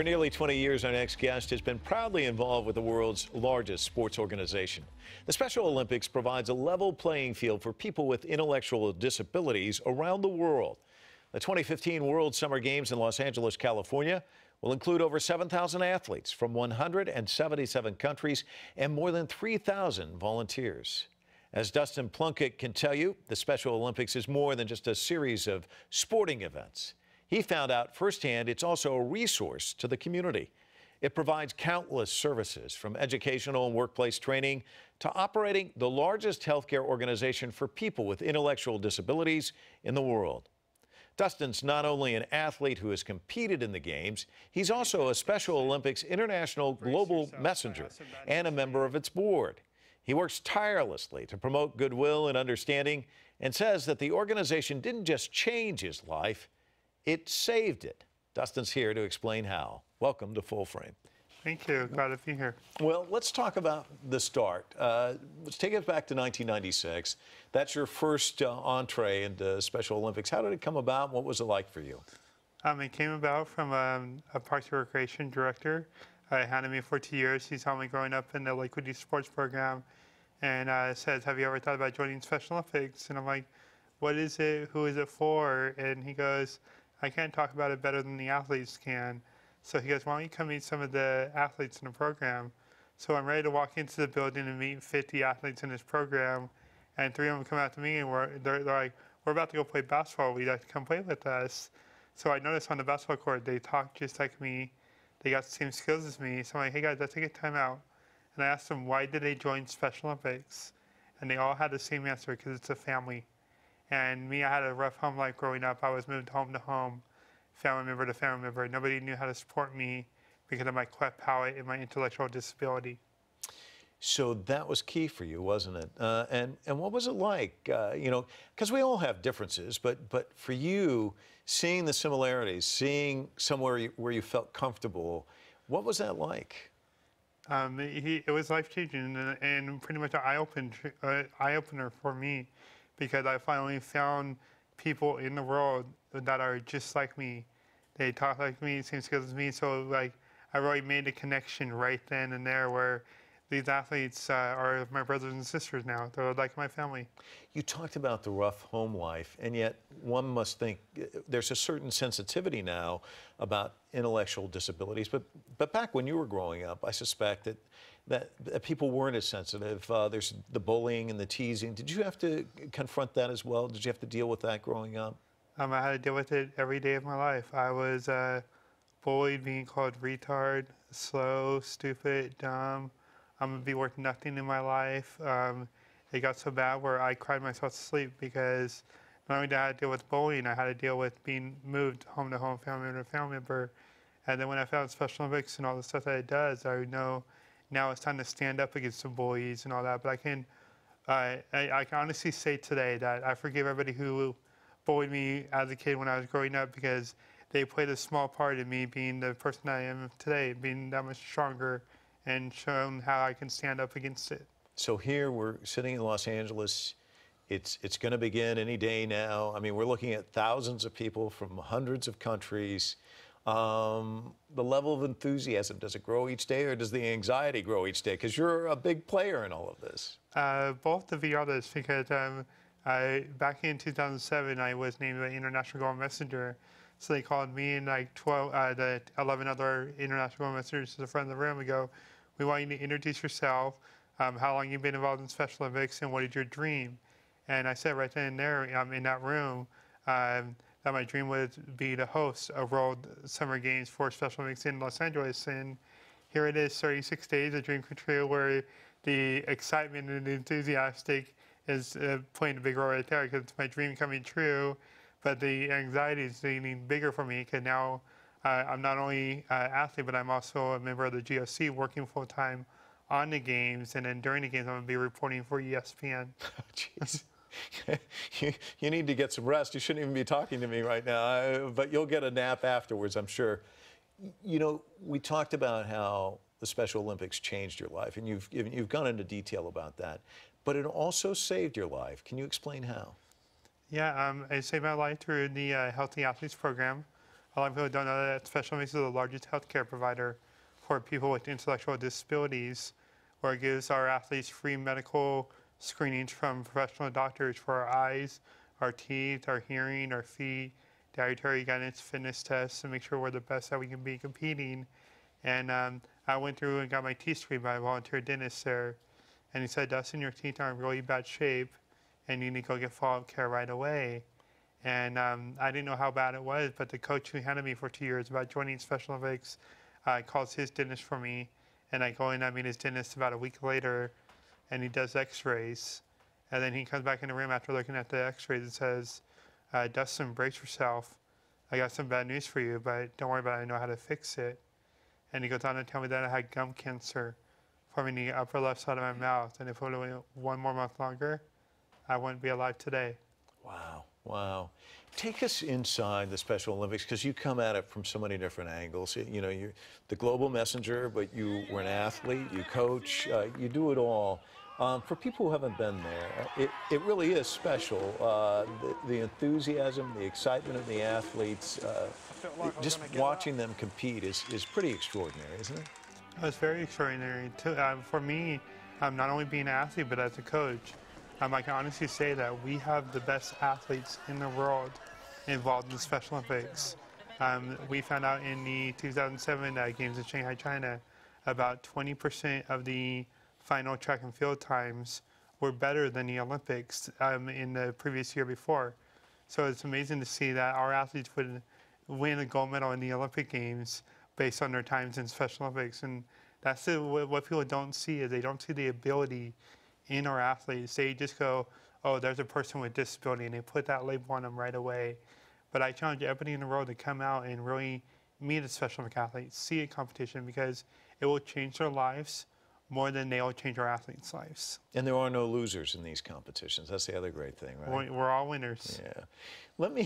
For nearly 20 years, our next guest has been proudly involved with the world's largest sports organization. The Special Olympics provides a level playing field for people with intellectual disabilities around the world. The 2015 World Summer Games in Los Angeles, California, will include over 7,000 athletes from 177 countries and more than 3,000 volunteers. As Dustin Plunkett can tell you, the Special Olympics is more than just a series of sporting events. He found out firsthand it's also a resource to the community. It provides countless services, from educational and workplace training to operating the largest healthcare organization for people with intellectual disabilities in the world. Dustin's not only an athlete who has competed in the Games, he's also a Special Olympics International Global Messenger and a member of its board. He works tirelessly to promote goodwill and understanding and says that the organization didn't just change his life, it saved it. Dustin's here to explain how. Welcome to Full Frame. Thank you. Glad to be here. Well, let's talk about the start. Let's take us back to 1996. That's your first entree into Special Olympics. How did it come about? What was it like for you? It came about from a Parks and Recreation director. I had me for 2 years. He saw me growing up in the Lakewood Youth Sports program and says, "Have you ever thought about joining Special Olympics?" And I'm like, "What is it? Who is it for?" And he goes, "I can't talk about it better than the athletes can." So he goes, "Why don't you come meet some of the athletes in the program?" So I'm ready to walk into the building and meet 50 athletes in this program, and 3 of them come out to me and they're like, "We're about to go play basketball. Would you like to come play with us?" So I noticed on the basketball court, they talk just like me. They got the same skills as me. So I'm like, "Hey guys, let's take a time out." And I asked them, why did they join Special Olympics? And they all had the same answer, because it's a family. And me, I had a rough home life growing up. I was moved home to home, family member to family member. Nobody knew how to support me because of my cleft palate and my intellectual disability. So that was key for you, wasn't it? And what was it like? You know, because we all have differences, but for you, seeing the similarities, seeing somewhere where you felt comfortable, what was that like? It was life-changing and pretty much an eye-opener for me, because I finally found people in the world that are just like me. They talk like me, same skills as me. So like, I really made a connection right then and there, where these athletes are my brothers and sisters now. They're like my family. You talked about the rough home life, and yet one must think there's a certain sensitivity now about intellectual disabilities. But back when you were growing up, I suspect that people weren't as sensitive. There's the bullying and the teasing. Did you have to confront that as well? Did you have to deal with that growing up? I had to deal with it every day of my life. I was bullied, being called retard, slow, stupid, dumb. I'm going to be worth nothing in my life. It got so bad where I cried myself to sleep, because not only did I have to deal with bullying, I had to deal with being moved home to home, family member to family member. And then when I found Special Olympics and all the stuff that it does, I know now it's time to stand up against the bullies and all that. But I can honestly say today that I forgive everybody who bullied me as a kid when I was growing up, because they played a small part in me being the person I am today, being that much stronger and shown how I can stand up against it. So here we're sitting in Los Angeles. It's going to begin any day now. I mean, we're looking at thousands of people from hundreds of countries. The level of enthusiasm, does it grow each day, or does the anxiety grow each day? Because you're a big player in all of this. Both, to be honest, because back in 2007, I was named an International Global Messenger. So they called me and like 11 other International Global Messengers to the front of the room. We go, "We want you to introduce yourself, how long you've been involved in Special Olympics, and what is your dream?" And I said right then and there, in that room, that my dream would be to host a World Summer Games for Special Olympics in Los Angeles. And here it is, 36 days, a dream come true, where the excitement and the enthusiastic is playing a big role right there, because it's my dream coming true. But the anxiety is getting bigger for me, because now I'm not only an athlete, but I'm also a member of the GOC, working full-time on the Games. And then during the Games, I'm going to be reporting for ESPN. Jeez. You need to get some rest. You shouldn't even be talking to me right now, but you'll get a nap afterwards, I'm sure. You know, we talked about how the Special Olympics changed your life, and you've gone into detail about that. But it also saved your life. Can you explain how? Yeah, I saved my life through the Healthy Athletes program. A lot of people don't know that Special Olympics is the largest healthcare provider for people with intellectual disabilities, where it gives our athletes free medical screenings from professional doctors for our eyes, our teeth, our hearing, our feet, dietary guidance, fitness tests to make sure we're the best that we can be competing. And I went through and got my teeth screened by a volunteer dentist there. And he said, Dustin, your teeth are in really bad shape and you need to go get follow-up care right away. And I didn't know how bad it was, but the coach who handed me for 2 years about joining Special Olympics calls his dentist for me. And I go in, I meet his dentist about a week later, and he does x-rays. And then he comes back in the room after looking at the x-rays and says, Dustin, brace yourself. I got some bad news for you, but don't worry about it, I know how to fix it. And he goes on to tell me that I had gum cancer forming the upper left side of my mouth. And if it would have went 1 more month longer, I wouldn't be alive today. Wow, wow. Take us inside the Special Olympics, because you come at it from so many different angles. You know, you're the global messenger, but you were an athlete, you coach, you do it all. For people who haven't been there, it really is special. The enthusiasm, the excitement of the athletes, just watching them compete is pretty extraordinary, isn't it? It's very extraordinary. For me, not only being an athlete, but as a coach, I can honestly say that we have the best athletes in the world involved in the Special Olympics. We found out in the 2007 Games in Shanghai, China, about 20% of the final track and field times were better than the Olympics in the previous year before. So it's amazing to see that our athletes would win a gold medal in the Olympic Games based on their times in Special Olympics. And that's what people don't see, is they don't see the ability in our athletes. They just go, oh, there's a person with disability, and they put that label on them right away. But I challenge everybody in the world to come out and really meet a Special Olympic athlete, see a competition, because it will change their lives more than they will change our athletes' lives. And there are no losers in these competitions. That's the other great thing, right? We're all winners. Yeah.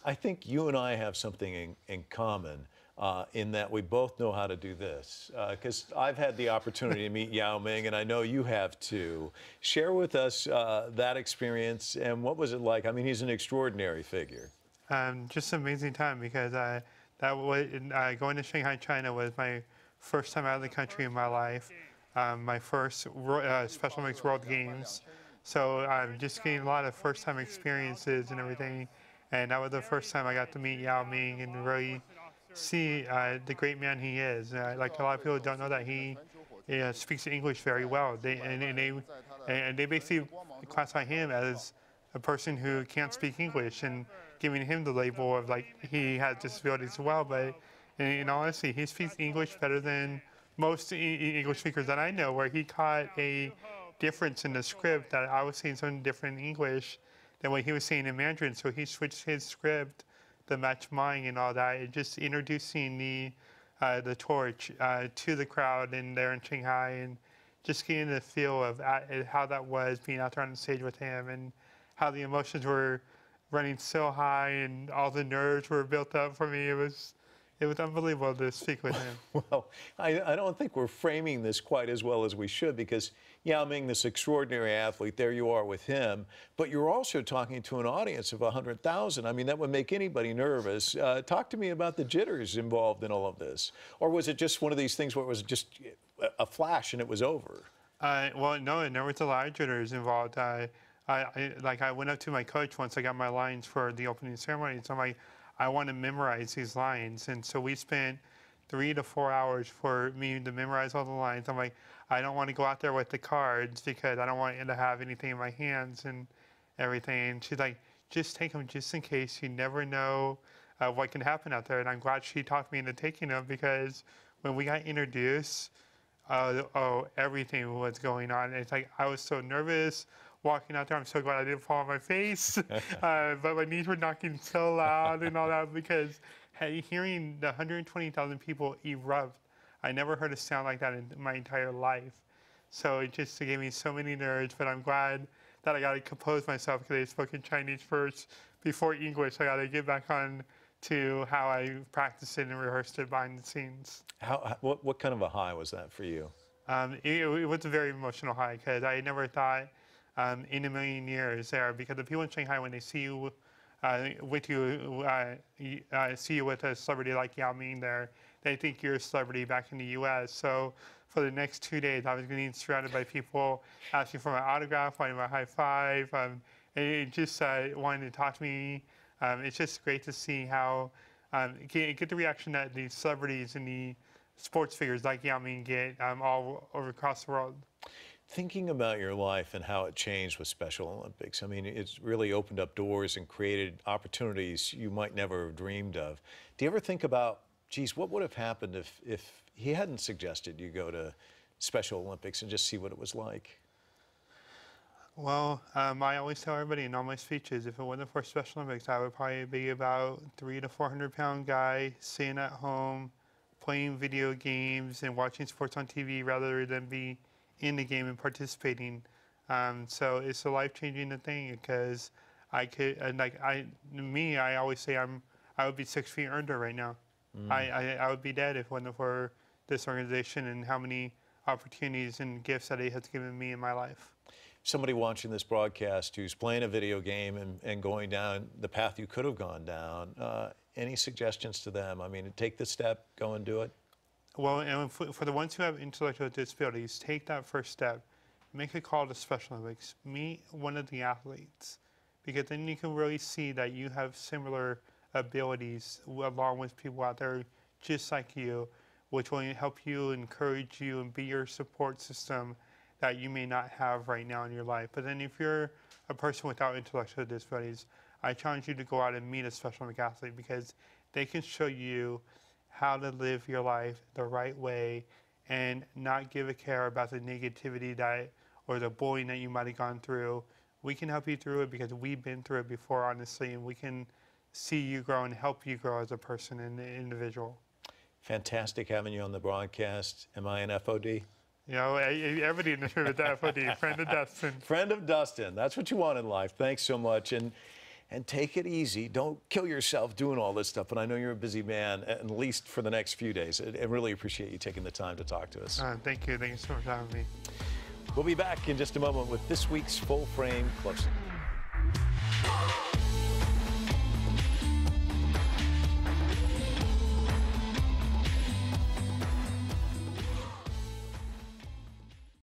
I think you and I have something in common in that we both know how to do this. Because I've had the opportunity to meet Yao Ming, and I know you have too. Share with us that experience, and what was it like? I mean, he's an extraordinary figure. Just an amazing time, because going to Shanghai, China was my first time out of the country in my life. My first Special Olympics World Games. So I'm just getting a lot of first-time experiences and everything. And that was the first time I got to meet Yao Ming and really see the great man he is. Like, a lot of people don't know that he speaks English very well. They basically classify him as a person who can't speak English, and giving him the label of, like, he has disabilities as well. But in all honesty, he speaks English better than most English speakers that I know, where he caught a difference in the script that I was saying something different in English than what he was saying in Mandarin. So he switched his script to match mine and all that, and just introducing the torch to the crowd in there in Shanghai, and just getting the feel of how that was being out there on the stage with him, and how the emotions were running so high and all the nerves were built up for me. It was unbelievable to speak with him. Well, I don't think we're framing this quite as well as we should, because Yao Ming, this extraordinary athlete, there you are with him, but you're also talking to an audience of 100,000. I mean, that would make anybody nervous. Talk to me about the jitters involved in all of this. Or was it just one of these things where it was just a flash and it was over? Well, no, there was a lot of jitters involved. I went up to my coach once I got my lines for the opening ceremony, so I'm like, I want to memorize these lines. And so we spent 3 to 4 hours for me to memorize all the lines. I'm like, I don't want to go out there with the cards because I don't want to have anything in my hands and everything. And she's like, just take them just in case. You never know what can happen out there. And I'm glad she talked me into taking them, because when we got introduced, everything was going on. It's like, I was so nervous walking out there. I'm so glad I didn't fall on my face. But my knees were knocking so loud and all that, because hearing the 120,000 people erupt, I never heard a sound like that in my entire life. So it just gave me so many nerves, but I'm glad that I got to compose myself, because I spoke in Chinese first before English. I got to get back on to how I practiced it and rehearsed it behind the scenes. What kind of a high was that for you? It was a very emotional high, because I never thought in a million years there, because the people in Shanghai, when they see you with you, see you with a celebrity like Yao Ming there, they think you're a celebrity back in the U.S. So for the next 2 days, I was getting surrounded by people asking for my autograph, wanting my high five, and it just wanting to talk to me. It's just great to see how get the reaction that the celebrities and the sports figures like Yao Ming get all over across the world. Thinking about your life and how it changed with Special Olympics, I mean, it's really opened up doors and created opportunities you might never have dreamed of. Do you ever think about, geez, what would have happened if he hadn't suggested you go to Special Olympics and just see what it was like? Well, I always tell everybody in all my speeches, if it wasn't for Special Olympics, I would probably be about 300 to 400 pound guy, staying at home, playing video games and watching sports on TV rather than be in the game and participating. So it's a life-changing thing because I could, I always say I would be 6 feet under right now. I would be dead if it wasn't for this organization and how many opportunities and gifts that it has given me in my life. Somebody watching this broadcast who's playing a video game and going down the path you could have gone down, any suggestions to them? I mean, take the step, go and do it. Well, and for the ones who have intellectual disabilities, take that first step. Make a call to Special Olympics. Meet one of the athletes, because then you can really see that you have similar abilities along with people out there just like you, which will help you, encourage you, and be your support system that you may not have right now in your life. But then if you're a person without intellectual disabilities, I challenge you to go out and meet a Special Olympic athlete, because they can show you how to live your life the right way and not give a care about the negativity that or the bullying that you might have gone through. We can help you through it because we've been through it before, honestly, and we can see you grow and help you grow as a person and an individual. Fantastic having you on the broadcast. Am I an FOD? You know, everybody in the room is the FOD, friend of Dustin. Friend of Dustin. That's what you want in life. Thanks so much. And take it easy. Don't kill yourself doing all this stuff. But I know you're a busy man, at least for the next few days. I really appreciate you taking the time to talk to us. Thank you. Thank you so much for having me. We'll be back in just a moment with this week's Full Frame Close-Up.